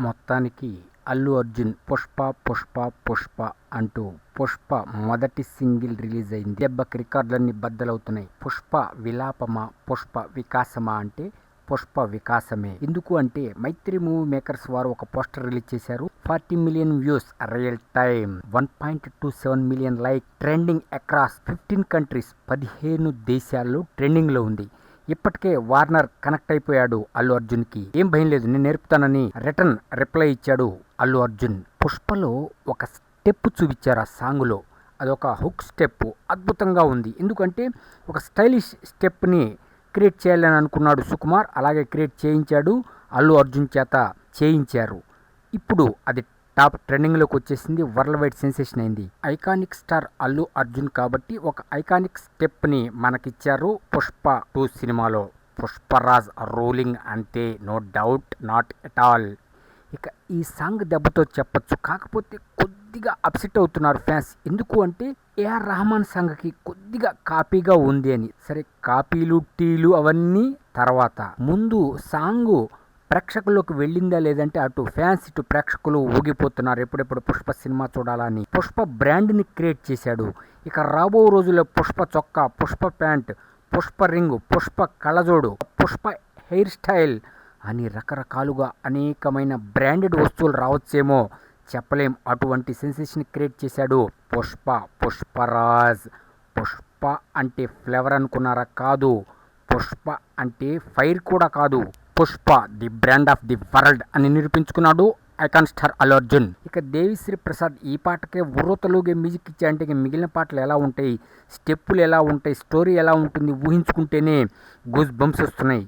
మొత్తానికి అల్లు అర్జున్ పుష్ప పుష్ప పుష్ప అంటూ పుష్ప మొదటి సింగిల్ రిలీజ్ అయింది. దెబ్బకి రికార్డులన్నీ బద్దలవుతున్నాయి. పుష్ప విలాపమా పుష్ప వికాసమా అంటే పుష్ప వికాసమే. ఎందుకు అంటే మైత్రి మూవీ మేకర్స్ వారు ఒక పోస్టర్ రిలీజ్ చేశారు. 40 million views real time, 1.27 million like, trending across 15 countries, 15 దేశాల్లో ట్రెండింగ్ లో ఉంది. ఇప్పటికే వార్నర్ కనెక్ట్ అయిపోయాడు అల్లు అర్జున్ కి. ఏం భయం లేదు, నేను నేర్పుతానని రిటర్న్ రిప్లై ఇచ్చాడు అల్లు అర్జున్. పుష్పలో ఒక స్టెప్ చూపించారు ఆ సాంగ్ లో. అదొక హుక్ స్టెప్, అద్భుతంగా ఉంది. ఎందుకంటే ఒక స్టైలిష్ స్టెప్ ని క్రియేట్ చేయాలని అనుకున్నాడు సుకుమార్, అలాగే క్రియేట్ చేయించాడు, అల్లు అర్జున్ చేత చేయించారు. ఇప్పుడు అది టాప్ ట్రెండింగ్లోకి వచ్చేసింది, వరల్డ్ వైడ్ సెన్సేషన్ అయింది. ఐకానిక్ స్టార్ అల్లు అర్జున్ కాబట్టి ఒక ఐకానిక్ స్టెప్ని మనకిచ్చారు పుష్ప 2 సినిమాలో. పుష్పరాజ్ రోలింగ్ అంటే no doubt, not at all. ఇక ఈ సాంగ్ దెబ్బతో చెప్పొచ్చు. కాకపోతే కొద్దిగా అప్సెట్ అవుతున్నారు ఫ్యాన్స్. ఎందుకు అంటే ఏఆర్ రెహమాన్ సాంగ్కి కొద్దిగా కాపీగా ఉంది అని. సరే, కాపీలు టీలు అవన్నీ తర్వాత, ముందు సాంగ్ ప్రేక్షకుల్లోకి వెళ్ళిందా లేదంటే అటు ఫ్యాన్స్ ఇటు ప్రేక్షకులు ఊగిపోతున్నారు ఎప్పుడెప్పుడు పుష్ప సినిమా చూడాలని. పుష్ప బ్రాండ్ని క్రియేట్ చేశాడు. ఇక రాబో రోజుల్లో పుష్ప చొక్కా, పుష్ప ప్యాంట్, పుష్ప రింగు, పుష్ప కళ్ళజోడు, పుష్ప హెయిర్ స్టైల్ అని రకరకాలుగా అనేకమైన బ్రాండెడ్ వస్తువులు రావచ్చేమో, చెప్పలేం. అటువంటి సెన్సేషన్ క్రియేట్ చేశాడు పుష్ప. పుష్పరాజ్. పుష్ప అంటే ఫ్లేవర్ అనుకున్నారా? కాదు. పుష్ప అంటే ఫైర్ కూడా కాదు. Pushpa the brand of the world అని నిరూపించుకున్నాడు ఐకాన్ స్టార్ అల్లు అర్జున్. ఇక దేవిశ్రీ ప్రసాద్ ఈ పాటకే ఉర్రూతలుగే మ్యూజిక్ ఇచ్చాయంటే ఇక మిగిలిన పాటలు ఎలా ఉంటాయి, స్టెప్పులు ఎలా ఉంటాయి, స్టోరీ ఎలా ఉంటుంది ఊహించుకుంటేనే గూస్ బంప్స్ వస్తున్నాయి.